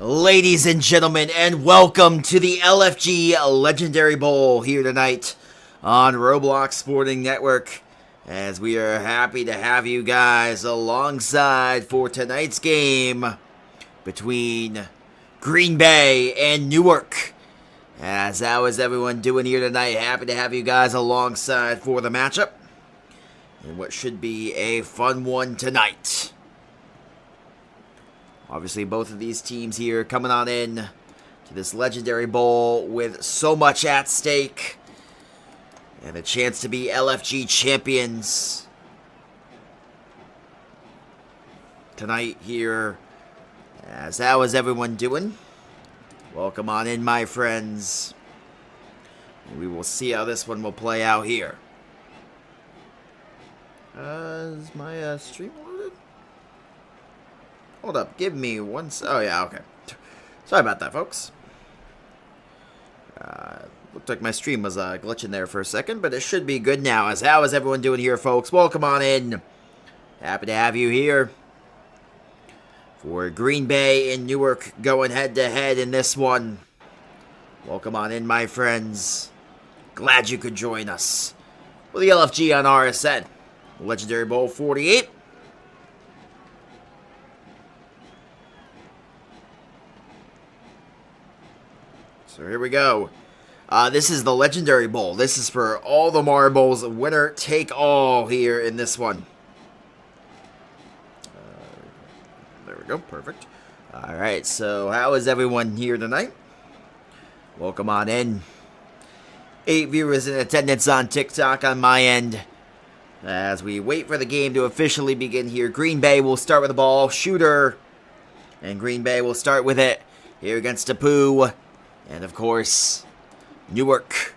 Ladies and gentlemen, and welcome to the LFG Legendary Bowl here tonight on Roblox Sporting Network, as we are happy to have you guys alongside for tonight's game between Green Bay and Newark. How is everyone doing here tonight? Happy to have you guys alongside for the matchup, and what should be a fun one tonight. Obviously, both of these teams here coming on in to this Legendary Bowl with so much at stake and a chance to be LFG champions tonight here. How is everyone doing? Welcome on in, my friends. We will see how this one will play out here. Is my stream loaded? Hold up, give me one. Oh, yeah, okay. Sorry about that, folks. Looked like my stream was glitching there for a second, but it should be good now. How is everyone doing here, folks? Welcome on in. Happy to have you here for Green Bay and Newark going head-to-head in this one. Welcome on in, my friends. Glad you could join us for the LFG on RSN. Legendary Bowl 48. So here we go. This is the Legendary Bowl. This is for all the marbles. Winner take all here in this one. There we go. Perfect. All right. So how is everyone here tonight? Welcome on in. 8 viewers in attendance on TikTok on my end. As we wait for the game to officially begin here, Green Bay will start with the ball. Shooter. And Green Bay will start with it here against Apu. And, of course, Newark,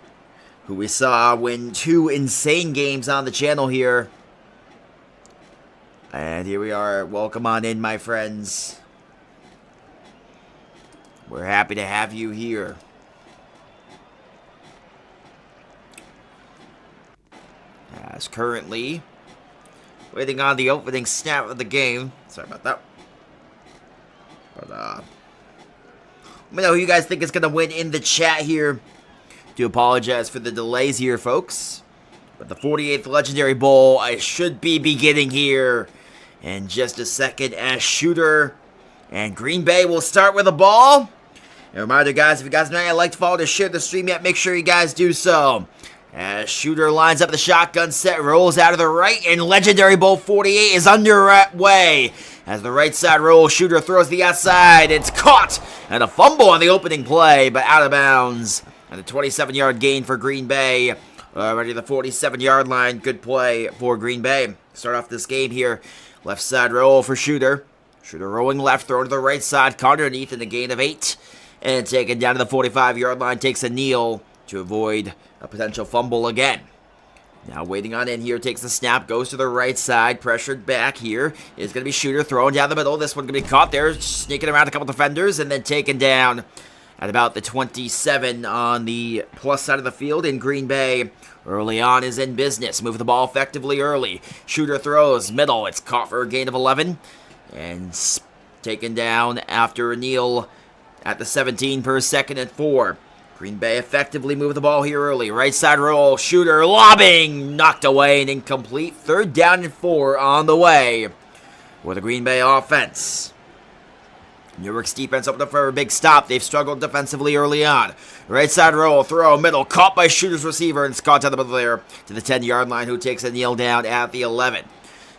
who we saw win 2 insane games on the channel here. And here we are. Welcome on in, my friends. We're happy to have you here. As currently waiting on the opening snap of the game. Sorry about that. But, let me know who you guys think is going to win in the chat here. Do apologize for the delays here, folks. But the 48th Legendary Bowl, I should be beginning here in just a second as Shooter and Green Bay will start with the ball. And reminder, guys, if you guys don't like to follow to share the stream yet, make sure you guys do so. As Shooter lines up the shotgun set, rolls out of the right, and Legendary Bowl 48 is underway. As the right side rolls, Shooter throws the outside. It's caught, and a fumble on the opening play, but out of bounds. And a 27-yard gain for Green Bay. Already the 47-yard line. Good play for Green Bay. Start off this game here. Left side roll for Shooter. Shooter rolling left, throw to the right side. Caught underneath in a gain of 8. And taken down to the 45-yard line. Takes a kneel to avoid a potential fumble again. Now waiting on in here, takes the snap, goes to the right side, pressured back here. Is going to be Shooter throwing down the middle. This one going to be caught there, sneaking around a couple defenders, and then taken down at about the 27 on the plus side of the field. In Green Bay, early on is in business. Move the ball effectively early. Shooter throws, middle. It's caught for a gain of 11. And taken down after a kneel at the 17 per second at 4. Green Bay effectively moved the ball here early. Right side roll. Shooter lobbing. Knocked away and incomplete. 3rd down and 4 on the way for the Green Bay offense. Newark's defense opened up for a big stop. They've struggled defensively early on. Right side roll. Throw. Middle. Caught by Shooter's receiver. And it's caught down the middle there to the 10-yard line, who takes a kneel down at the 11.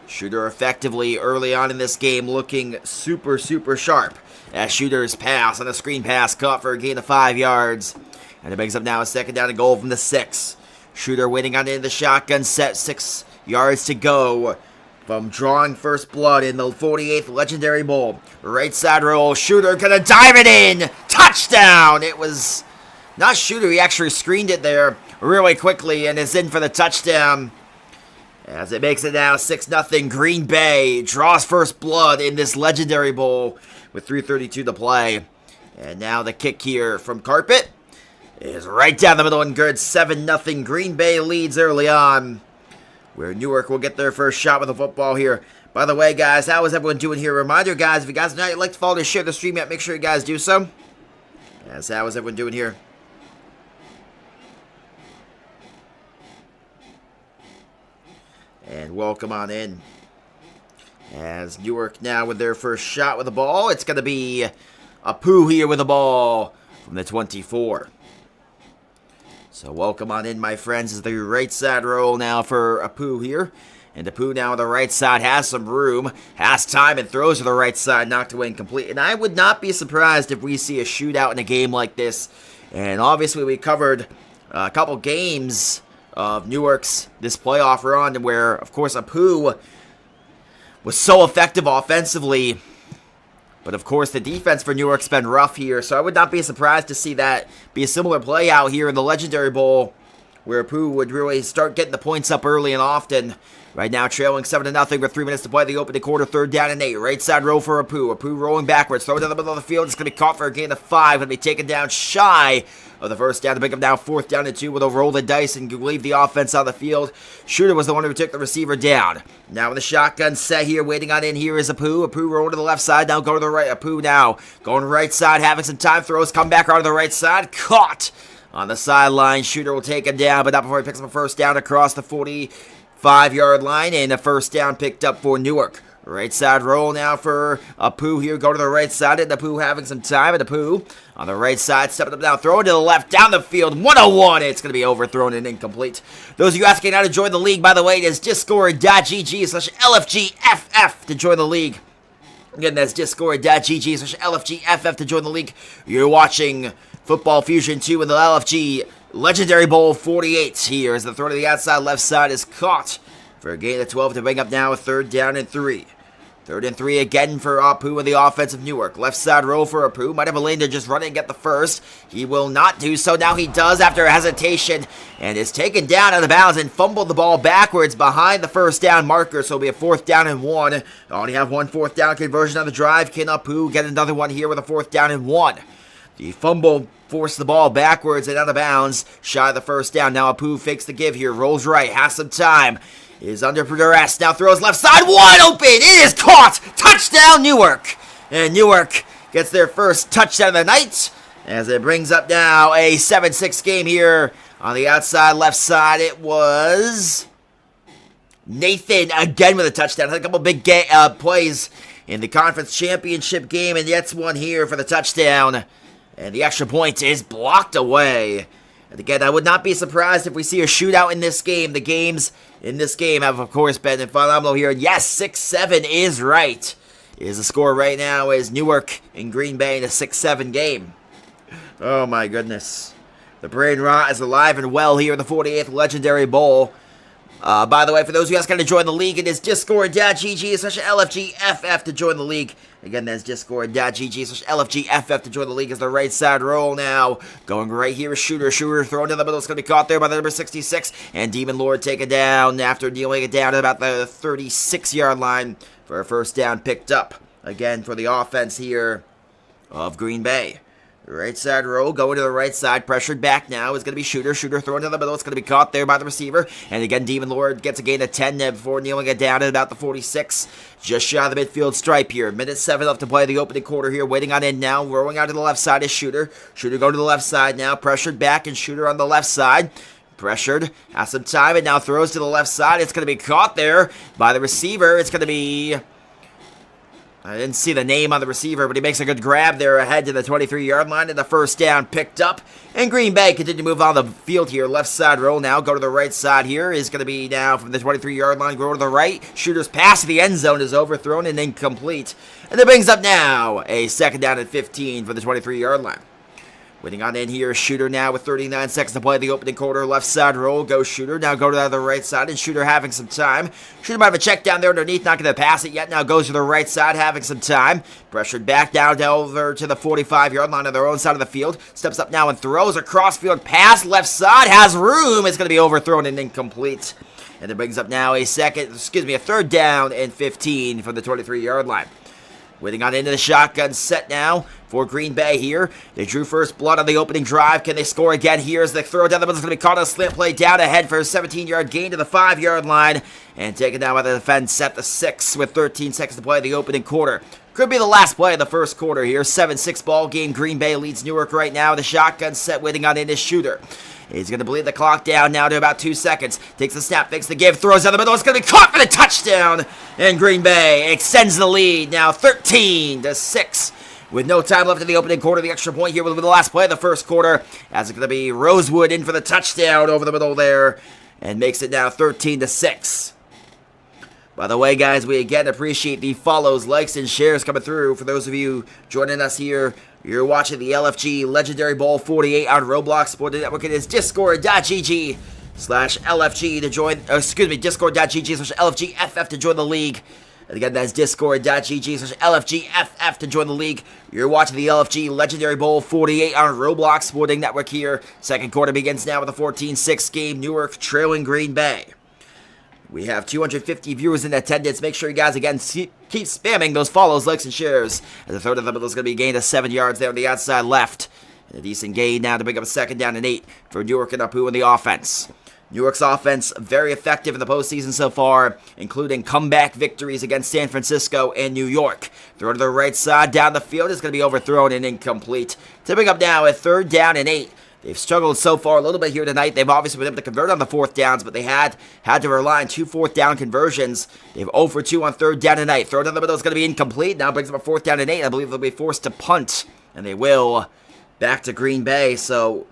Shooter effectively early on in this game looking super sharp. As Shooter's pass on a screen pass caught for a gain of 5 yards. And it brings up now a 2nd down and goal from the 6. Shooter waiting on in the shotgun set. 6 yards to go from drawing first blood in the 48th Legendary Bowl. Right side roll. Shooter gonna dive it in. Touchdown! It was not Shooter. He actually screened it there really quickly and is in for the touchdown. As it makes it now 6-0. Green Bay draws first blood in this Legendary Bowl with 3:32 to play. And now the kick here from Carpet is right down the middle and good. 7-0. Green Bay leads early on, where Newark will get their first shot with the football here. By the way, guys, how is everyone doing here? Reminder, guys, if you guys would like to follow and share the stream yet, make sure you guys do so. Yes, how is everyone doing here? And welcome on in. As Newark now with their first shot with the ball. It's going to be Apu here with the ball from the 24. So welcome on in, my friends, as the right side roll now for Apu here. And Apu now on the right side has some room, has time, and throws to the right side, knocked away incomplete. And I would not be surprised if we see a shootout in a game like this. And obviously we covered a couple games of Newark's this playoff run where, of course, Apu was so effective offensively. But, of course, the defense for Newark's been rough here. So I would not be surprised to see that be a similar play out here in the Legendary Bowl, where Apu would really start getting the points up early and often. Right now, trailing 7-0 with 3 minutes to play the opening quarter, 3rd down and 8. Right side roll for Apu. Apu rolling backwards, throw it down the middle of the field. It's going to be caught for a gain of 5. Going to be taken down shy of the first down to pick up now 4th down and 2 with a roll the dice and leave the offense on the field. Shooter was the one who took the receiver down. Now with the shotgun set here, waiting on in here is Apu. Apu rolling to the left side, now go to the right. Apu now going right side, having some time, throws, come back onto the right side, caught on the sideline. Shooter will take him down, but not before he picks up a first down across the 45-yard line, and a first down picked up for Newark. Right side roll now for Apu here. Go to the right side, and Apu having some time. And Apu on the right side, stepping up now, throwing to the left, down the field, 101. It's going to be overthrown and incomplete. Those of you asking how to join the league, by the way, it is discord.gg/LFGFF to join the league. Again, that's discord.gg/LFGFF to join the league. You're watching Football Fusion 2 in the LFG Legendary Bowl 48 here as the throw to the outside left side is caught for a gain of 12 to bring up now a 3rd down and 3. 3rd and 3 again for Apu in the offense of Newark. Left side roll for Apu. Might have a lane to just run and get the first. He will not do so. Now he does after a hesitation and is taken down out of bounds and fumbled the ball backwards behind the first down marker. So it'll be a 4th down and 1. Only have one 4th down conversion on the drive. Can Apu get another one here with a 4th down and 1? The fumble forced the ball backwards and out of bounds. Shy of the first down. Now Apu fakes the give here. Rolls right. Has some time. Is under duress. Now throws left side. Wide open. It is caught. Touchdown Newark. And Newark gets their first touchdown of the night as it brings up now a 7-6 game here on the outside left side. It was Nathan again with a touchdown. Had a couple big plays in the conference championship game, and yet one here for the touchdown. And the extra point is blocked away. And again, I would not be surprised if we see a shootout in this game. The games in this game have, of course, been phenomenal here. And yes, 6-7 is right. Is the score right now is Newark and Green Bay in a 6-7 game. Oh, my goodness. The brain rot is alive and well here in the 48th Legendary Bowl. By the way, for those of you guys going to join the league, it is discord.gg/LFGFF to join the league. Again, that's discord.gg/LFGFF to join the league as the right side roll now. Going right here is Shooter. Shooter thrown to the middle. It's going to be caught there by the number 66. And Demon Lord take it down after dealing it down at about the 36-yard line for a first down picked up. Again, for the offense here of Green Bay. Right side roll, going to the right side, pressured back now, is going to be Shooter. Shooter thrown to the middle, it's going to be caught there by the receiver. And again, Demon Lord gets a gain of 10 before kneeling it down at about the 46. Just shy of the midfield stripe here. Minute 7 left to play the opening quarter here, waiting on in now. Rolling out to the left side is Shooter. Shooter going to the left side now, pressured back, and Shooter on the left side. Pressured, has some time, and now throws to the left side. It's going to be caught there by the receiver. It's going to be... I didn't see the name on the receiver, but he makes a good grab there ahead to the 23-yard line, and the first down picked up. And Green Bay continue to move on the field here. Left side roll now. Go to the right side here. Is going to be now from the 23-yard line. Go to the right. Shooter's pass to the end zone is overthrown and incomplete. And it brings up now a 2nd down and 15 for the 23-yard line. Waiting on in here, Shooter now with 39 seconds to play the opening quarter. Left side roll, go Shooter. Now go to the right side, and Shooter having some time. Shooter might have a check down there underneath, not going to pass it yet. Now goes to the right side, having some time. Pressured back down over to the 45-yard line on their own side of the field. Steps up now and throws a crossfield pass. Left side has room. It's going to be overthrown and incomplete. And it brings up now a 3rd down and 15 from the 23-yard line. Waiting on into the shotgun set now for Green Bay here. They drew first blood on the opening drive. Can they score again here as the throw down the middle is going to be caught on a slant play down ahead for a 17-yard gain to the 5-yard line. And taken down by the defense at the 6 with 13 seconds to play in the opening quarter. Could be the last play of the first quarter here. 7-6 ball game. Green Bay leads Newark right now. The shotgun set waiting on in his shooter. He's going to bleed the clock down now to about 2 seconds. Takes the snap, fakes the give, throws down the middle. It's going to be caught for the touchdown. And Green Bay extends the lead now 13-6. With no time left in the opening quarter, the extra point here will be the last play of the first quarter. As it's going to be Rosewood in for the touchdown over the middle there. And makes it now 13-6. By the way, guys, we again appreciate the follows, likes, and shares coming through. For those of you joining us here, you're watching the LFG Legendary Bowl 48 on Roblox Sporting Network. It is discord.gg/LFG to join, discord.gg/LFGFF to join the league. And again, that's discord.gg/LFGFF to join the league. You're watching the LFG Legendary Bowl 48 on Roblox Sporting Network here. Second quarter begins now with a 14-6 game. Newark trailing Green Bay. We have 250 viewers in attendance. Make sure you guys, again, keep spamming those follows, likes, and shares. As the third of the middle is going to be gained to 7 yards there on the outside left. And a decent gain now to pick up a 2nd down and 8 for Newark and Apu in the offense. Newark's offense very effective in the postseason so far, including comeback victories against San Francisco and New York. Throw to the right side down the field is going to be overthrown and incomplete. Tipping up now at 3rd down and 8. They've struggled so far a little bit here tonight. They've obviously been able to convert on the 4th downs, but they had to rely on 2 4th down conversions. They've 0 for 2 on 3rd down tonight. Throw down the middle is going to be incomplete. Now brings up a 4th down and 8. I believe they'll be forced to punt, and they will back to Green Bay. So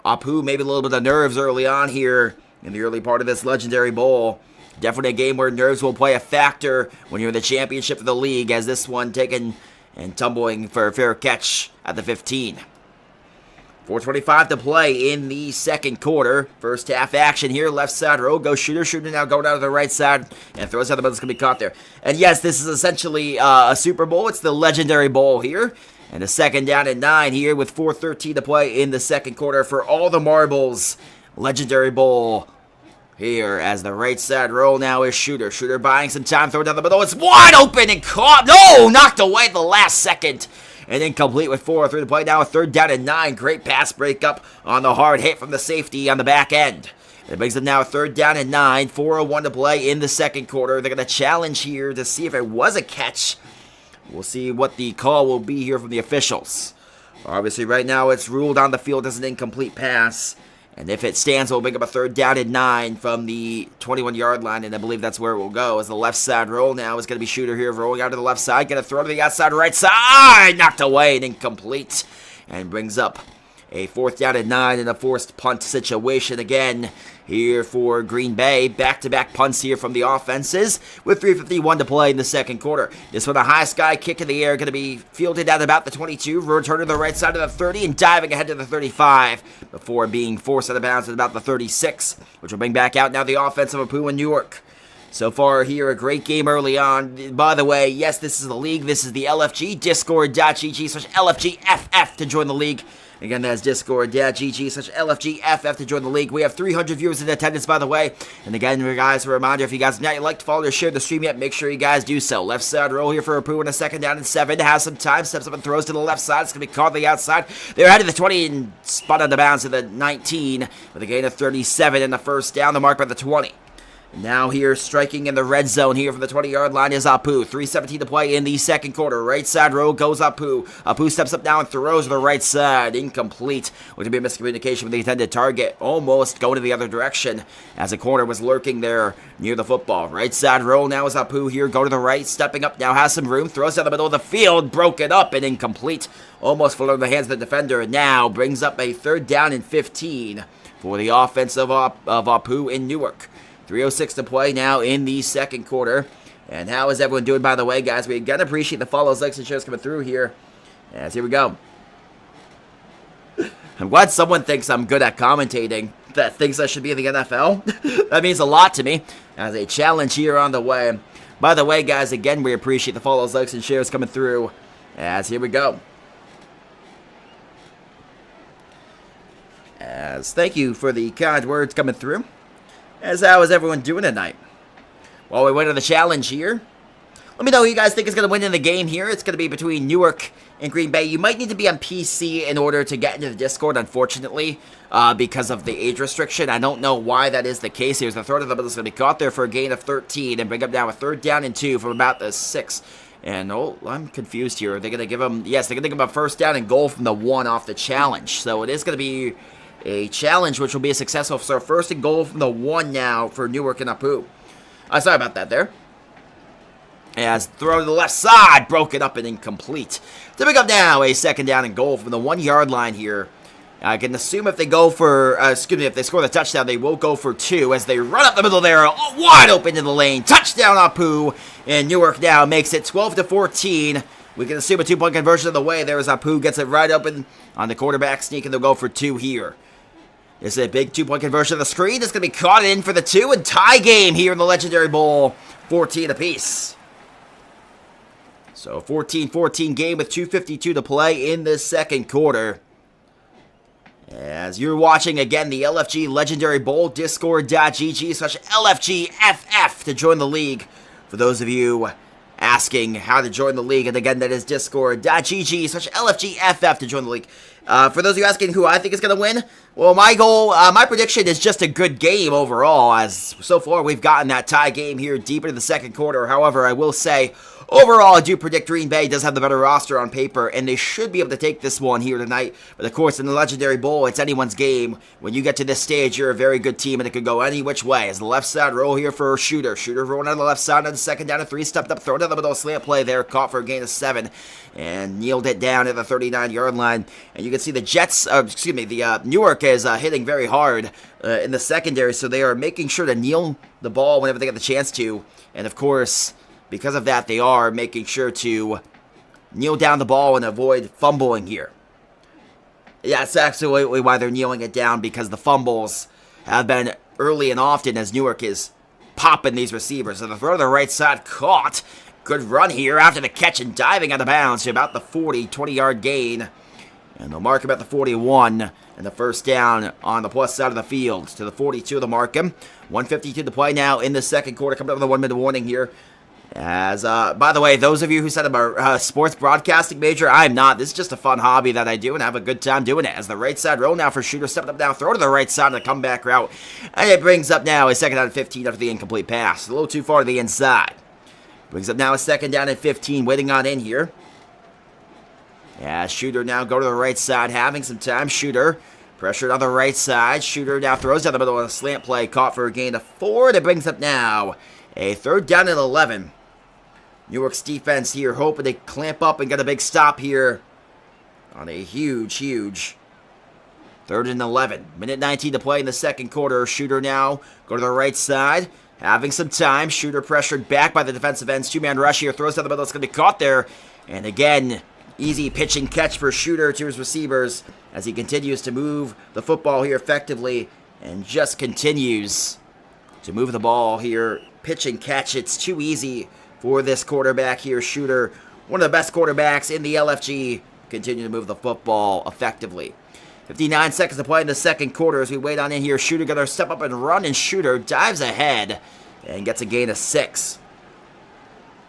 Apu maybe a little bit of nerves early on here in the early part of this Legendary Bowl. Definitely a game where nerves will play a factor when you're in the championship of the league, as this one taken and tumbling for a fair catch at the 15. 4:25 to play in the second quarter. First half action here. Left side row. Go shooter now going out to the right side. And throws out the middle. It's going to be caught there. And yes, this is essentially a Super Bowl. It's the Legendary Bowl here. And a 2nd down and 9 here with 4:13 to play in the second quarter for all the marbles. Legendary Bowl here as the right side roll now is Shooter. Shooter buying some time. Throw down the middle. It's wide open and caught. No! Knocked away at the last second. And incomplete with 4:03 to play. Now a 3rd down and 9. Great pass breakup on the hard hit from the safety on the back end. It brings them now a 3rd down and 9. 4:01 to play in the second quarter. They're going to challenge here to see if it was a catch. We'll see what the call will be here from the officials. Obviously, right now it's ruled on the field as an incomplete pass. And if it stands, we'll pick up a 3rd down and 9 from the 21-yard line, and I believe that's where it will go. As the left side roll now is going to be Shooter here, rolling out to the left side. Going to throw to the outside right side. Knocked away and incomplete. And brings up a 4th down and 9 in a forced punt situation again here for Green Bay. Back-to-back punts here from the offenses with 3:51 to play in the second quarter. This one, a high sky kick in the air, going to be fielded at about the 22, return to the right side of the 30, and diving ahead to the 35 before being forced out of bounds at about the 36, which will bring back out now the offense of Apu and Newark. So far here, a great game early on. By the way, yes, this is the league. This is the LFG, discord.gg/LFGFF to join the league. Again, that's discord.gg/LFGFF to join the league. We have 300 viewers in attendance, by the way. And again, guys, a reminder, if you guys have not liked, follow, or share the stream yet, make sure you guys do so. Left side roll here for Apu in a 2nd down and 7. Has some time, steps up and throws to the left side. It's going to be caught on the outside. They're ahead of the 20 and spun on the bounds to the 19 with a gain of 37 in the 1st down, the mark by the 20. Now here, striking in the red zone here from the 20-yard line is Apu. 3:17 to play in the second quarter. Right side row goes Apu. Apu steps up now and throws to the right side. Incomplete. Would be a miscommunication with the intended target. Almost going to the other direction as a corner was lurking there near the football. Right side roll now is Apu here. Go to the right. Stepping up now. Has some room. Throws down the middle of the field. Broken up and incomplete. Almost fell over the hands of the defender. And now brings up a 3rd down and 15 for the offense of Apu in Newark. 3:06 to play now in the second quarter. And how is everyone doing, by the way, guys? We again appreciate the follows, likes, and shares coming through here. As here we go. I'm glad someone thinks I'm good at commentating, that thinks I should be in the NFL. That means a lot to me. As a challenge here on the way. By the way, guys, again, we appreciate the follows, likes, and shares coming through. As here we go. As thank you for the kind words coming through. As how is everyone doing tonight? While we wait on the challenge here, Let me know who you guys think is going to win in the game here. It's going to be between Newark and Green Bay. You might need to be on PC in order to get into the Discord, unfortunately, because of the age restriction. I don't know why that is the case. Here's the throw to the middle. It's going to be caught there for a gain of 13 and bring up now a 3rd down and 2 from about the 6. And, oh, I'm confused here. Are they going to give him, yes, they're going to give him a 1st down and goal from the 1 off the challenge. So it is going to be a challenge, which will be a successful. So 1st and goal from the 1 now for Newark and Apu. Sorry about that there. As throw to the left side, broken up and incomplete. To pick up now a 2nd down and goal from the 1-yard line here. I can assume if they go for, if they score the touchdown, they will go for 2 as they run up the middle there, wide open in the lane. Touchdown, Apu, and Newark now makes it 12-14. We can assume a 2-point conversion of the way there as Apu gets it right open on the quarterback sneak, and they'll go for 2 here. This is a big 2-point conversion of the screen. It's going to be caught in for the 2 and tie game here in the Legendary Bowl, 14 apiece. So 14-14 game with 2:52 to play in this 2nd quarter. As you're watching, again, the LFG Legendary Bowl, discord.gg/LFGFF to join the league. For those of you asking how to join the league, and again, that is discord.gg/LFGFF to join the league. For those of you asking who I think is going to win, well, my prediction is just a good game overall, as so far we've gotten that tie game here deep into the 2nd quarter. However, I will say, overall, I do predict Green Bay does have the better roster on paper, and they should be able to take this one here tonight. But of course, in the Legendary Bowl, it's anyone's game. When you get to this stage, you're a very good team, and it could go any which way. As the left side roll here for Shooter. Shooter rolling on the left side on the 2nd down and 3, stepped up, throw to the middle, slant play there, caught for a gain of 7, and kneeled it down at the 39-yard line. And you can see the Jets, Newark is hitting very hard in the secondary, so they are making sure to kneel the ball whenever they get the chance to. And of course, because of that, they are making sure to kneel down the ball and avoid fumbling here. Yeah, that's absolutely why they're kneeling it down, because the fumbles have been early and often as Newark is popping these receivers. So the throw to the right side caught. Good run here after the catch and diving out of bounds to about the 20-yard gain. And they'll mark him at the 41, and the 1st down on the plus side of the field to the 42 of the Markham. 1:52 to play now in the 2nd quarter, coming up with a 1-minute warning here. As, by the way, those of you who said I'm a sports broadcasting major, I'm not. This is just a fun hobby that I do and have a good time doing it. As the right side roll now for Shooter, stepping up now, throw to the right side on the comeback route. And it brings up now a 2nd down and 15 after the incomplete pass. A little too far to the inside. Brings up now a 2nd down and 15, waiting on in here. Yeah, Shooter now go to the right side, having some time. Shooter pressured on the right side. Shooter now throws down the middle of a slant play, caught for a gain of 4. That brings up now a 3rd down and 11. Newark's defense here hoping to clamp up and get a big stop here on a huge 3rd and 11. Minute 19 to play in the 2nd quarter. Shooter now go to the right side, having some time. Shooter pressured back by the defensive ends. 2-man rush here, throws down the middle. It's going to be caught there. And again, easy pitch and catch for Shooter to his receivers as he continues to move the football here effectively and just continues to move the ball here. Pitch and catch. It's too easy for this quarterback here, Shooter. One of the best quarterbacks in the LFG. Continue to move the football effectively. 59 seconds to play in the 2nd quarter as we wait on in here. Shooter going to step up and run, and Shooter dives ahead and gets a gain of 6.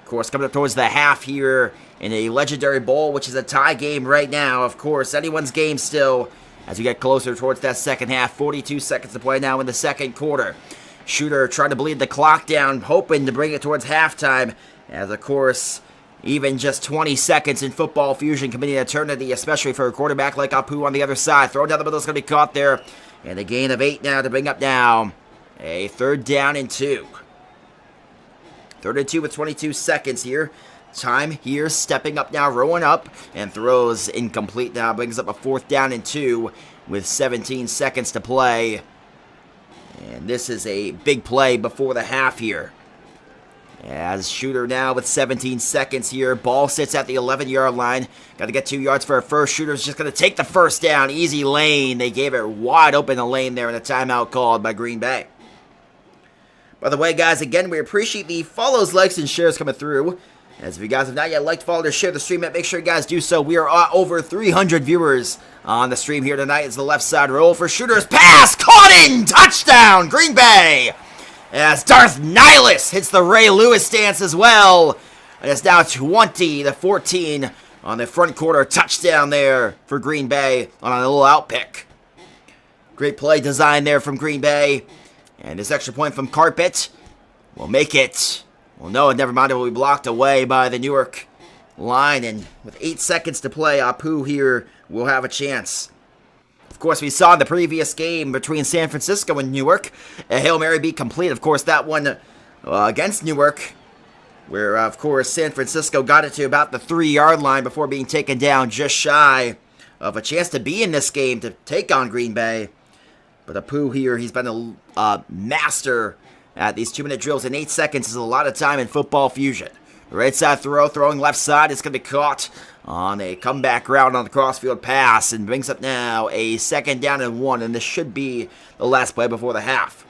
Of course, coming up towards the half here in a Legendary Bowl, which is a tie game right now. Of course, anyone's game still as we get closer towards that 2nd half. 42 seconds to play now in the 2nd quarter. Shooter trying to bleed the clock down, hoping to bring it towards halftime. As, of course, even just 20 seconds in Football Fusion can be an eternity, especially for a quarterback like Apu on the other side. Throw down the middle is going to be caught there. And a gain of 8 now to bring up now a 3rd down and 2. 3rd and 2 with 22 seconds here. Time here, stepping up now, rolling up, and throws incomplete now. Brings up a 4th down and 2 with 17 seconds to play. And this is a big play before the half here. As Shooter now with 17 seconds here. Ball sits at the 11-yard line. Got to get 2 yards for a first. Shooter's just going to take the 1st down. Easy lane. They gave it wide open the lane there, and a timeout called by Green Bay. By the way, guys, again, we appreciate the follows, likes, and shares coming through. As if you guys have not yet liked, followed, or shared the stream, make sure you guys do so. We are over 300 viewers on the stream here tonight. It's the left side roll for Shooter's pass. Caught in! Touchdown! Green Bay! As Darth Nihilus hits the Ray Lewis stance as well. And it's now 20-14 on the front quarter touchdown there for Green Bay on a little out pick. Great play design there from Green Bay. And this extra point from Carpet will make it. Well, no, never mind. It will be blocked away by the Newark line. And with 8 seconds to play, Apu here will have a chance. Of course, we saw in the previous game between San Francisco and Newark a Hail Mary be complete. Of course, that one against Newark, where, of course, San Francisco got it to about the 3-yard line before being taken down just shy of a chance to be in this game to take on Green Bay. But Apu here, he's been a master at these 2-minute drills, and 8 seconds is a lot of time in football fusion. Right side throw, throwing left side. It's going to be caught on a comeback route on the crossfield pass, and brings up now a 2nd down and 1, and this should be the last play before the half.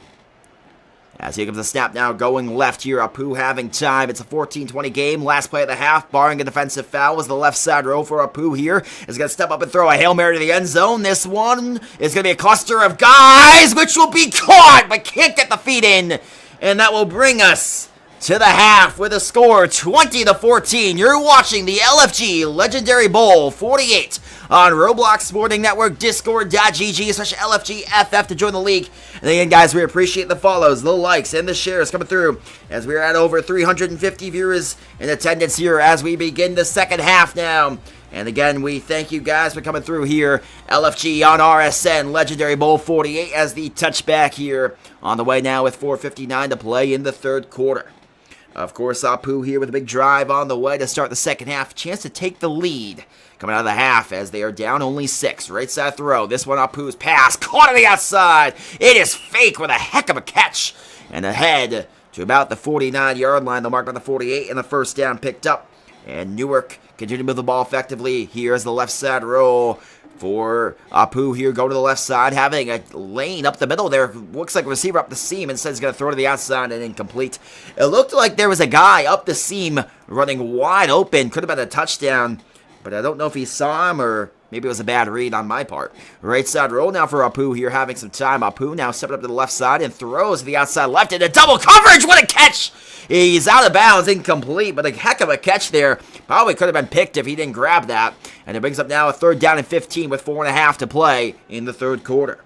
As here comes the snap now going left here. Apu having time. It's a 14-20 game. Last play of the half, barring a defensive foul, was the left side row for Apu here. Is going to step up and throw a Hail Mary to the end zone. This one is going to be a cluster of guys, which will be caught, but can't get the feet in. And that will bring us to the half with a score 20-14. You're watching the LFG Legendary Bowl 48 on Roblox Sporting Network, discord.gg/LFGFF to join the league. And again, guys, we appreciate the follows, the likes, and the shares coming through as we're at over 350 viewers in attendance here as we begin the second half now. And again, we thank you guys for coming through here. LFG on RSN, Legendary Bowl 48 as the touchback here on the way now with 4:59 to play in the third quarter. Of course, Apu here with a big drive on the way to start the second half. Chance to take the lead coming out of the half as they are down only 6. Right side throw. This one Apu's pass. Caught on the outside. It is fake with a heck of a catch. And ahead to about the 49-yard line. The mark by the 48 and the first down picked up. And Newark continue to move the ball effectively. Here's the left side roll for Apu here. Go to the left side, having a lane up the middle there. Looks like a receiver up the seam. Instead, he's going to throw to the outside and incomplete. It looked like there was a guy up the seam running wide open. Could have been a touchdown, but I don't know if he saw him or maybe it was a bad read on my part. Right side roll now for Apu here, having some time. Apu now stepping up to the left side and throws to the outside left into double coverage. What a catch! He's out of bounds, incomplete, but a heck of a catch there. Probably could have been picked if he didn't grab that. And it brings up now a 3rd down and 15 with 4.5 to play in the third quarter.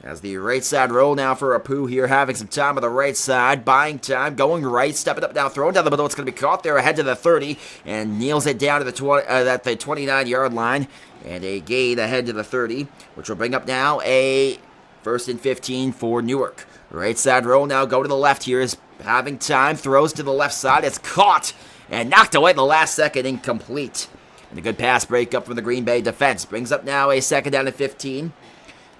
As the right side roll now for Apu here, having some time on the right side, buying time, going right, stepping up now, throwing down the middle. It's going to be caught there ahead to the 30 and kneels it down to the 29-yard line. And a gain ahead to the 30, which will bring up now a 1st and 15 for Newark. Right side roll now, go to the left here, is having time, throws to the left side. It's caught and knocked away in the last second, incomplete. And a good pass breakup from the Green Bay defense. Brings up now a 2nd down and 15.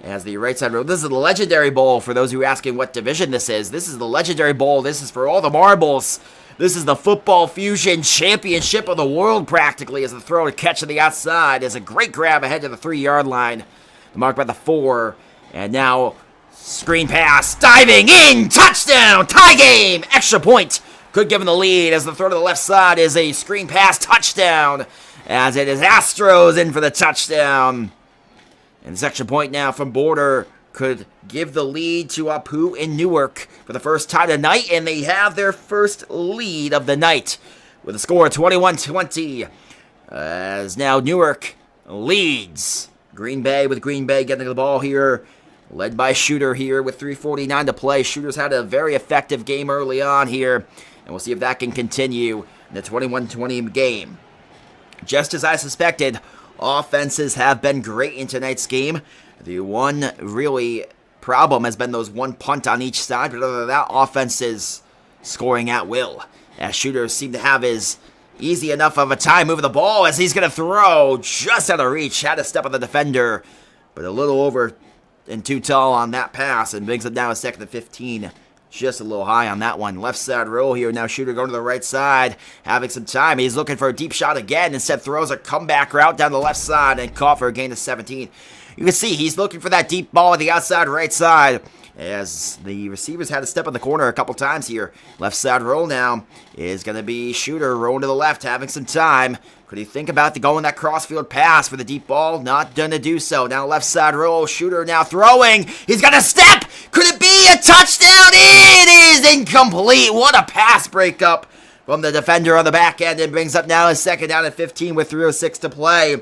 As the right side row. This is the Legendary Bowl for those who are asking what division this is. This is the Legendary Bowl. This is for all the marbles. This is the Football Fusion Championship of the world practically as the throw to catch on the outside. Is a great grab ahead to the 3-yard line. Marked by the 4. And now screen pass. Diving in. Touchdown. Tie game. Extra point. Could give him the lead as the throw to the left side is a screen pass touchdown. As it is Astros in for the touchdown. And this extra point now from Border could give the lead to Apu in Newark for the first time tonight, and they have their first lead of the night with a score of 21-20. As now Newark leads Green Bay with Green Bay getting the ball here, led by Shooter here with 3:49 to play. Shooter's had a very effective game early on here, and we'll see if that can continue in the 21-20 game. Just as I suspected, offenses have been great in tonight's game. The one really problem has been those one punt on each side, but other than that, offenses scoring at will. As Shooters seem to have his easy enough of a time moving the ball as he's going to throw just out of reach. Had to step on the defender, but a little over and too tall on that pass, and brings it down a 2nd and 15. Just a little high on that one. Left side roll here. Now Shooter going to the right side. Having some time. He's looking for a deep shot again. Instead throws a comeback route down the left side and caught for a gain of 17. You can see he's looking for that deep ball at the outside right side. As the receivers had to step in the corner a couple times here. Left side roll now is going to be Shooter rolling to the left. Having some time. Could he think about going that crossfield pass for the deep ball? Not going to do so. Now left side roll. Shooter now throwing. He's going to step. Could it be a touchdown? It is incomplete. What a pass breakup from the defender on the back end, and brings up now a second down and 15 with 3:06 to play.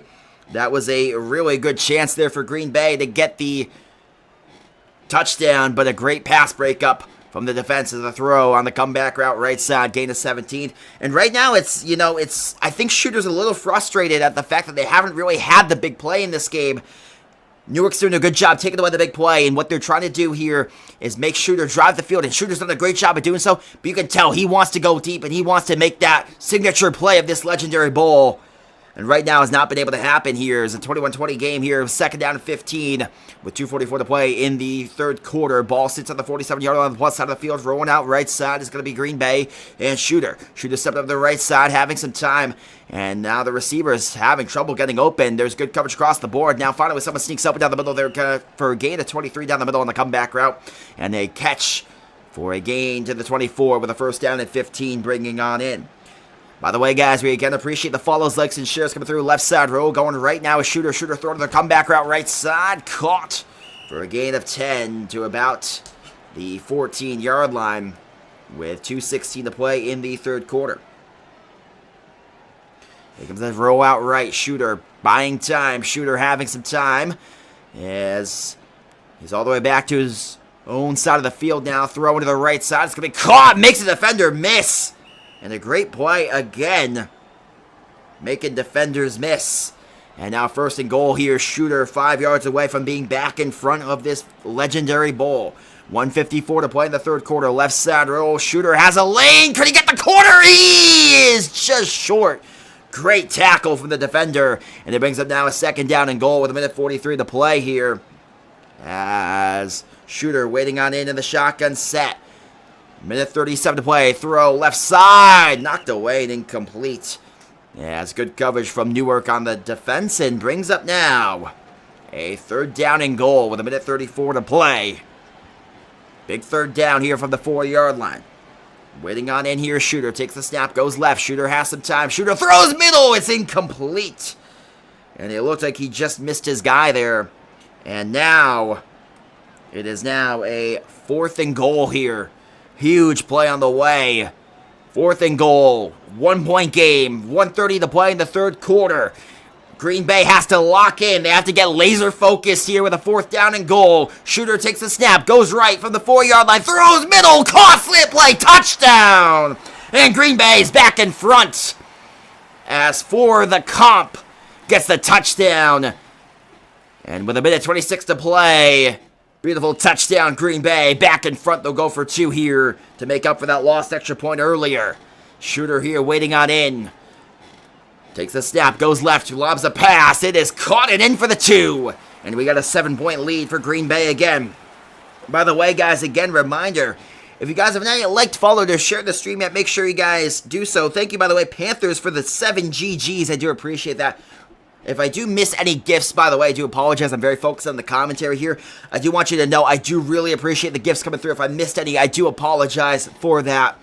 That was a really good chance there for Green Bay to get the touchdown, but a great pass breakup from the defense of the throw on the comeback route right side, gain of 17. And right now I think Shooter's a little frustrated at the fact that they haven't really had the big play in this game. Newark's doing a good job taking away the big play, and what they're trying to do here is make Shooter drive the field, and Shooter's done a great job of doing so, but you can tell he wants to go deep, and he wants to make that signature play of this legendary bowl. And right now has not been able to happen here. It's a 21-20 game here, second down and 15 with 2:44 to play in the third quarter. Ball sits on the 47-yard line on the plus side of the field. Rolling out right side is going to be Green Bay and Shooter. Shooter stepped up the right side, having some time. And now the receiver is having trouble getting open. There's good coverage across the board. Now finally someone sneaks up and down the middle there for a gain of 23 down the middle on the comeback route. And they catch for a gain to the 24 with a first down and 15 bringing on in. By the way, guys, we again appreciate the follows, likes, and shares coming through. Left side row going right now is Shooter. Shooter throwing the comeback route right side. Caught for a gain of 10 to about the 14-yard line with 2:16 to play in the third quarter. Here comes the roll out right. Shooter buying time. Shooter having some time as he's all the way back to his own side of the field now. Throwing to the right side. It's going to be caught. Makes the defender miss. And a great play again, making defenders miss. And now first and goal here. Shooter 5 yards away from being back in front of this legendary bowl. 1:54 to play in the third quarter. Left side roll. Shooter has a lane. Could he get the corner? He is just short. Great tackle from the defender. And it brings up now a second down and goal with 1:43 to play here. As Shooter waiting on in the shotgun set. 1:37 to play. Throw left side. Knocked away and incomplete. Yeah, it's good coverage from Newark on the defense and brings up now a third down and goal with 1:34 to play. Big third down here from the 4-yard line. Waiting on in here. Shooter takes the snap, goes left. Shooter has some time. Shooter throws middle. It's incomplete. And it looked like he just missed his guy there. And now it is now a fourth and goal here. Huge play on the way. Fourth and goal. 1-point game. 1:30 to play in the third quarter. Green Bay has to lock in. They have to get laser focused here with a fourth down and goal. Shooter takes the snap. Goes right from the 4-yard line. Throws middle. Caught slip play. Touchdown. And Green Bay is back in front. As for the comp gets the touchdown. And with 1:26 to play. Beautiful touchdown, Green Bay. Back in front, they'll go for 2 here to make up for that lost extra point earlier. Shooter here waiting on in. Takes the snap, goes left, lobs a pass. It is caught and in for the 2. And we got a 7-point lead for Green Bay again. By the way, guys, again, reminder, if you guys have not yet liked, followed, or shared the stream yet, make sure you guys do so. Thank you, by the way, Panthers, for the 7 GGs. I do appreciate that. If I do miss any gifts, by the way, I do apologize. I'm very focused on the commentary here. I do want you to know I do really appreciate the gifts coming through. If I missed any, I do apologize for that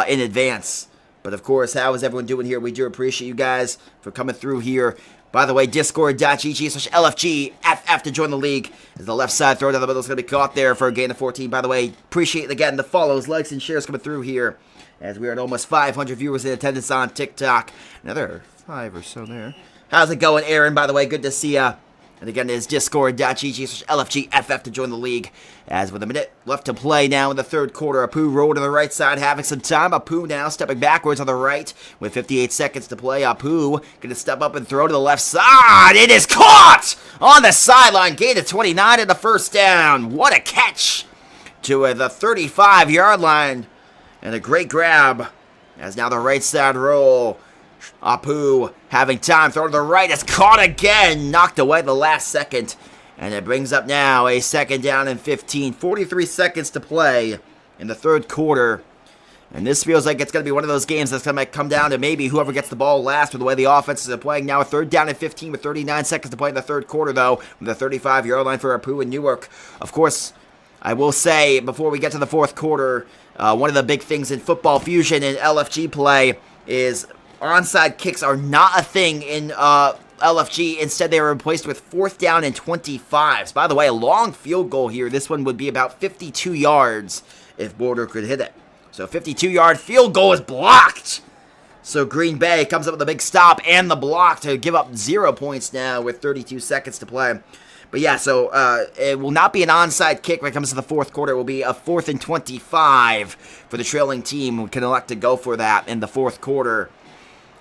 in advance. But, of course, how is everyone doing here? We do appreciate you guys for coming through here. By the way, discord.gg/LFGFF to join the league. As the left side throw down the middle is going to be caught there for a gain of 14. By the way, appreciate, again, the follows, likes, and shares coming through here. As we are at almost 500 viewers in attendance on TikTok. Another 5 or so there. How's it going, Aaron? By the way, good to see ya. And again, it's discord.gg/LFGFF to join the league. As with a minute left to play now in the third quarter, Apu rolled to the right side, having some time. Apu now stepping backwards on the right with 58 seconds to play. Apu going to step up and throw to the left side. It is caught on the sideline. Gain of 29 and the first down. What a catch to the 35-yard line. And a great grab as now the right side roll. Apu having time, throw to the right, it's caught again, knocked away the last second, and it brings up now a second down and 15, 43 seconds to play in the third quarter, and this feels like it's going to be one of those games that's going to come down to maybe whoever gets the ball last with the way the offenses are playing. Now a third down and 15 with 39 seconds to play in the third quarter, though, with the 35-yard line for Apu and Newark. Of course, I will say, before we get to the fourth quarter, one of the big things in Football Fusion and LFG play is onside kicks are not a thing in LFG. Instead, they are replaced with 4th down and 25s. By the way, a long field goal here. This one would be about 52 yards if Border could hit it. So 52-yard field goal is blocked. So Green Bay comes up with a big stop and the block to give up 0 points now with 32 seconds to play. But yeah, so it will not be an onside kick when it comes to the fourth quarter. It will be a 4th and 25 for the trailing team who can elect to go for that in the fourth quarter.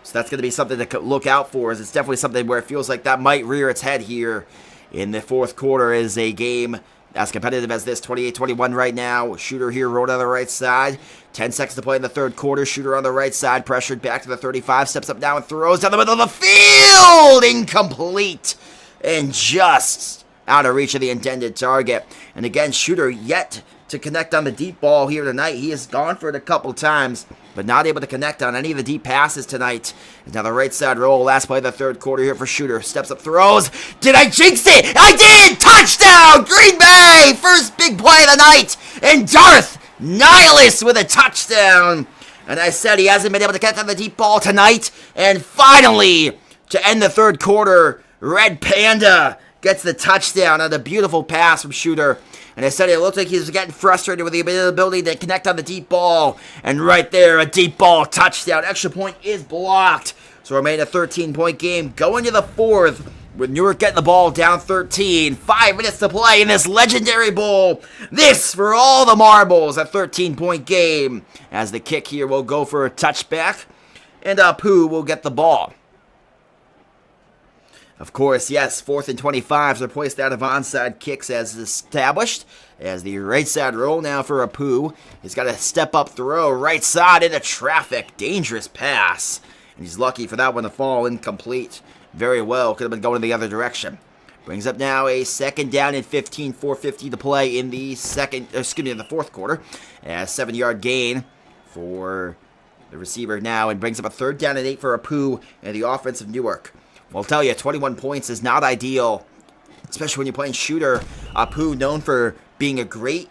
So that's going to be something to look out for. As it's definitely something where it feels like that might rear its head here in the fourth quarter. Is a game as competitive as this, 28-21 right now. Shooter here rolled on the right side. 10 seconds to play in the third quarter. Shooter on the right side, pressured back to the 35, steps up now and throws down the middle of the field. Incomplete. And just out of reach of the intended target. And again, Shooter yet to connect on the deep ball here tonight. He has gone for it a couple times, but not able to connect on any of the deep passes tonight. And now the right side roll, last play of the third quarter here for Shooter. Steps up, throws. Did I jinx it? I did! Touchdown! Green Bay! First big play of the night. And Darth Nihilus with a touchdown. And I said he hasn't been able to connect on the deep ball tonight. And finally, to end the third quarter, Red Panda gets the touchdown on a beautiful pass from Shooter. And I said it looked like he was getting frustrated with the ability to connect on the deep ball. And right there, a deep ball touchdown. Extra point is blocked. So remain a 13-point game. Going to the fourth with Newark getting the ball down 13. 5 minutes to play in this legendary bowl. This for all the marbles. A 13-point game. As the kick here will go for a touchback. And Apu will get the ball. Of course, yes, 4th and 25s are placed out of onside kicks as established. As the right side roll now for Apu. He's got a step-up throw, right side into traffic. Dangerous pass. And he's lucky for that one to fall incomplete. Very well, could have been going the other direction. Brings up now a 2nd down and 15, 4:50 to play in the in the fourth quarter. A 7-yard gain for the receiver now, and brings up a 3rd down and 8 for Apu and the offense of Newark. I'll tell you, 21 points is not ideal, especially when you're playing Shooter. Apu, known for being a great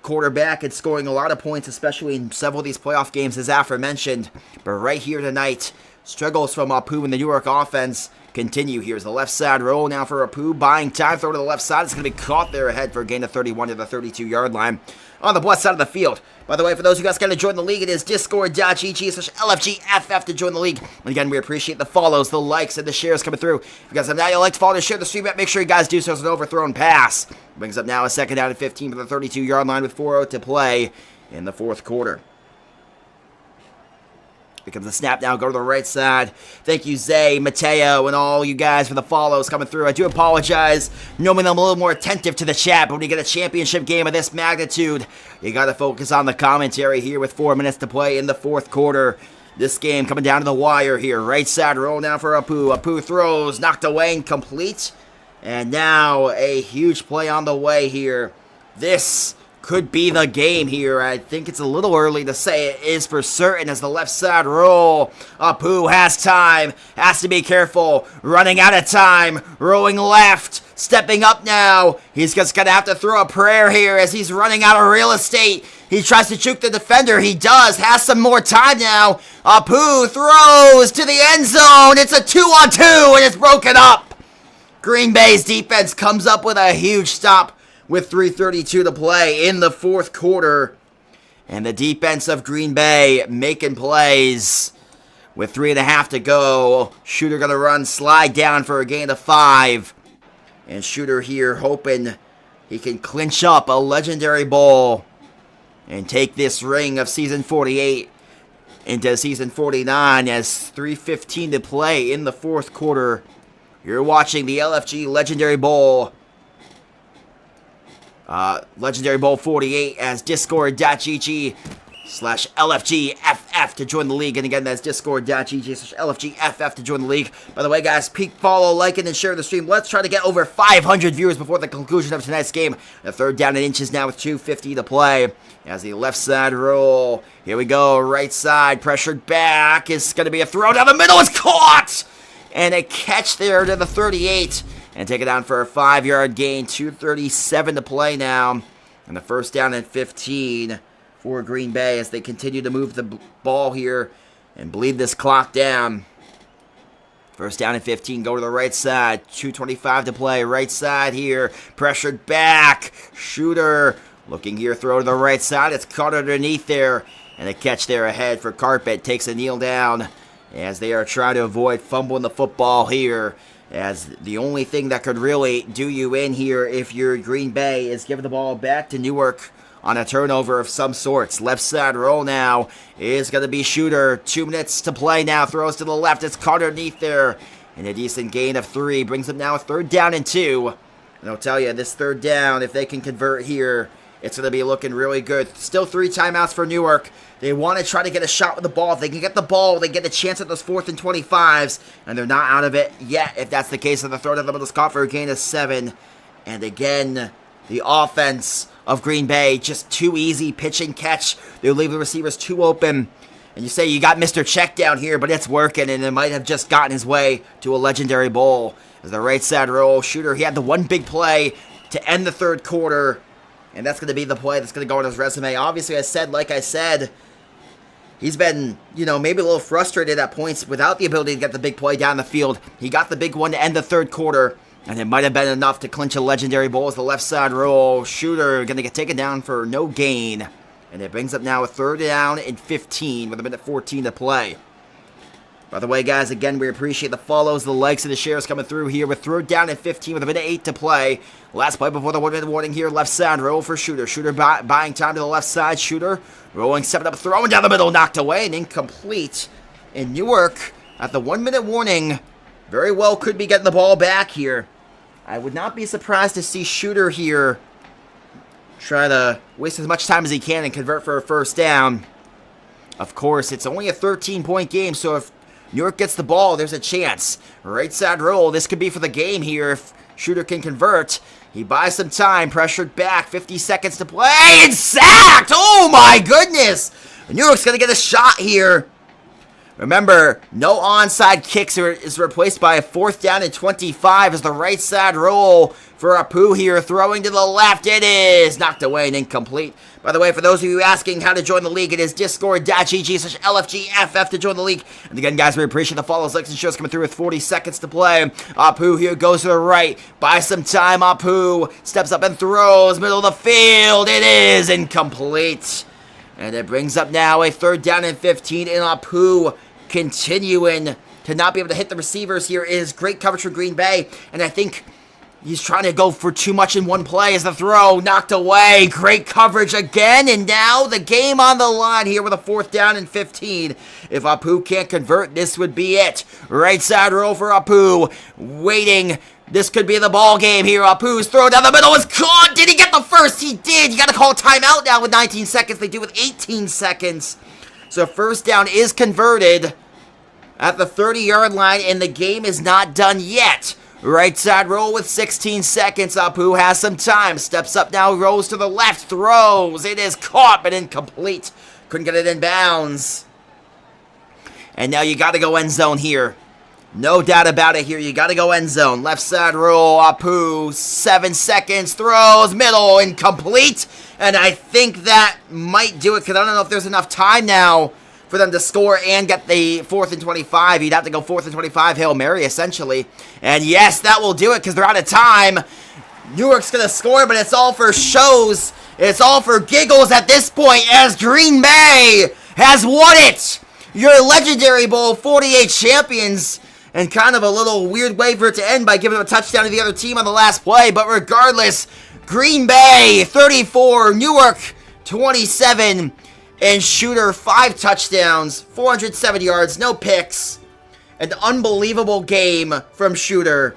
quarterback and scoring a lot of points, especially in several of these playoff games, as aforementioned. But right here tonight, struggles from Apu and the Newark offense continue. Here's the left side roll now for Apu, buying time, throw to the left side. It's going to be caught there ahead for a gain of 31 to the 32-yard line on the west side of the field. By the way, for those of you guys going to join the league, it is discord.gg/LFGFF to join the league. And again, we appreciate the follows, the likes, and the shares coming through. If you guys have not yet liked, follow, and share the stream, make sure you guys do so as an overthrown pass. Brings up now a 2nd down and 15 for the 32-yard line with 4:00 to play in the fourth quarter. Becomes a snap now, go to the right side. Thank you, Zay, Mateo, and all you guys for the follows coming through. I do apologize. Normally I'm a little more attentive to the chat, but when you get a championship game of this magnitude, you got to focus on the commentary here with 4 minutes to play in the fourth quarter. This game coming down to the wire here. Right side roll now for Apu. Apu throws, knocked away, incomplete. And now a huge play on the way here. This could be the game here. I think it's a little early to say it is for certain as the left side roll. Apu has time, has to be careful, running out of time, rolling left, stepping up now. He's just going to have to throw a prayer here as he's running out of real estate. He tries to juke the defender. He does, has some more time now. Apu throws to the end zone. It's a 2-on-2 and it's broken up. Green Bay's defense comes up with a huge stop with 3:32 to play in the fourth quarter. And the defense of Green Bay making plays with 3.5 to go. Shooter going to run, slide down for a gain of 5. And Shooter here hoping he can clinch up a legendary bowl and take this ring of season 48 into season 49 as 3:15 to play in the fourth quarter. You're watching the LFG Legendary Bowl. Legendary Bowl 48 as discord.gg/LFGFF to join the league. And again, that's discord.gg/LFGFF to join the league. By the way, guys, peek, follow, like, and share the stream. Let's try to get over 500 viewers before the conclusion of tonight's game. The 3rd down and inches now with 2:50 to play. As the left side roll. Here we go. Right side pressured back. It's going to be a throw down the middle. It's caught! And a catch there to the 38. And take it down for a 5-yard gain. 2:37 to play now. And the 1st down and 15 for Green Bay as they continue to move the ball here and bleed this clock down. 1st down and 15, go to the right side. 2:25 to play. Right side here. Pressured back. Shooter Looking here, throw to the right side. It's caught underneath there. And a catch there ahead for Carpet. Takes a kneel down as they are trying to avoid fumbling the football here. As the only thing that could really do you in here if you're Green Bay is giving the ball back to Newark on a turnover of some sorts. Left side roll now is going to be Shooter. 2 minutes to play now. Throws to the left. It's caught underneath there. And a decent gain of 3. Brings them now a 3rd down and 2. And I'll tell you, this 3rd down, if they can convert here, it's going to be looking really good. Still 3 timeouts for Newark. They want to try to get a shot with the ball. If they can get the ball, they get a chance at those 4th and 25s. And they're not out of it yet. If that's the case, the throw to the middle is caught for a gain of 7. And again, the offense of Green Bay, just too easy. Pitch and catch. They leave the receivers too open. And you say you got Mr. Check down here, but it's working. And it might have just gotten his way to a legendary bowl. As the right side roll, Shooter, he had the one big play to end the 3rd quarter. And that's going to be the play that's going to go on his resume. Obviously, like I said, he's been, maybe a little frustrated at points without the ability to get the big play down the field. He got the big one to end the 3rd quarter, and it might have been enough to clinch a legendary bowl as the left side roll. Shooter going to get taken down for no gain. And it brings up now a 3rd down and 15 with a minute 14 to play. By the way, guys, again, we appreciate the follows, the likes, and the shares coming through here with 3rd down and 15 with a minute 8 to play. Last play before the 1-minute warning here. Left side roll for Shooter. Shooter buying time to the left side. Shooter rolling, 7 up, throwing down the middle, knocked away and incomplete. And Newark, at the 1-minute warning, very well could be getting the ball back here. I would not be surprised to see Shooter here try to waste as much time as he can and convert for a 1st down. Of course, it's only a 13-point game, so if Newark gets the ball, there's a chance. Right side roll, this could be for the game here if Shooter can convert. He buys some time, pressured back, 50 seconds to play, and sacked! Oh my goodness! Newark's going to get a shot here. Remember, no onside kicks is replaced by a 4th down and 25 as the right side roll for Apu here, throwing to the left. It is knocked away and incomplete. By the way, for those of you asking how to join the league, it is discord.gg/LFGFF to join the league. And again, guys, we appreciate the follows, likes, and shares coming through with 40 seconds to play. Apu here goes to the right, buys some time. Apu steps up and throws, middle of the field. It is incomplete. And it brings up now a 3rd down and 15, and Apu continuing to not be able to hit the receivers here. It is great coverage for Green Bay, and I think he's trying to go for too much in one play as the throw knocked away. Great coverage again, and now the game on the line here with a 4th down and 15. If Apu can't convert, this would be it. Right side roll for Apu, waiting. This could be the ball game here. Apu's throw down the middle is caught. Did he get the 1st? He did. You got to call timeout now with 19 seconds. They do with 18 seconds. So 1st down is converted at the 30-yard line, and the game is not done yet. Right side roll with 16 seconds. Apu has some time. Steps up now, rolls to the left, throws. It is caught, but incomplete. Couldn't get it in bounds. And now you got to go end zone here. No doubt about it here. You got to go end zone. Left side roll. Apu, 7 seconds. Throws. Middle. Incomplete. And I think that might do it because I don't know if there's enough time now for them to score and get the 4th and 25. You'd have to go 4th and 25 Hail Mary, essentially. And yes, that will do it because they're out of time. Newark's going to score, but it's all for shows. It's all for giggles at this point as Green Bay has won it. Your Legendary Bowl 48 champions. And kind of a little weird way for it to end by giving a touchdown to the other team on the last play. But regardless, Green Bay 34, Newark 27, and Shooter 5 touchdowns, 407 yards, no picks. An unbelievable game from Shooter.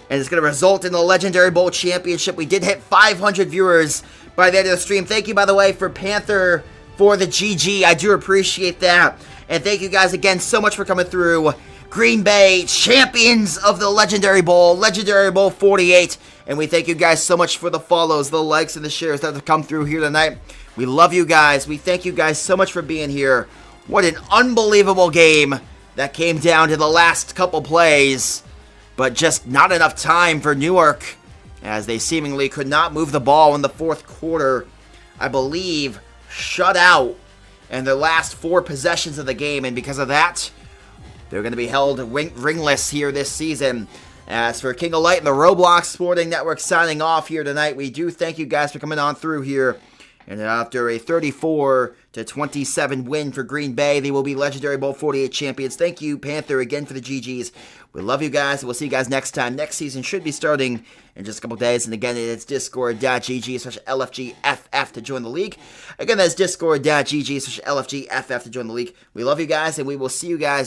And it's going to result in the Legendary Bowl championship. We did hit 500 viewers by the end of the stream. Thank you, by the way, for Panther for the GG. I do appreciate that. And thank you guys again so much for coming through. Green Bay, champions of the Legendary Bowl 48. And we thank you guys so much for the follows, the likes, and the shares that have come through here tonight. We love you guys. We thank you guys so much for being here. What an unbelievable game that came down to the last couple plays. But just not enough time for Newark, as they seemingly could not move the ball in the 4th quarter. I believe shut out in their last 4 possessions of the game. And because of that, they're going to be held ringless here this season. As for King of Light and the Roblox Sporting Network signing off here tonight, we do thank you guys for coming on through here. And after a 34-27 win for Green Bay, they will be Legendary Bowl 48 champions. Thank you, Panther, again for the GGs. We love you guys, and we'll see you guys next time. Next season should be starting in just a couple days. And again, it's discord.gg/LFGFF to join the league. Again, that's discord.gg/LFGFF to join the league. We love you guys, and we will see you guys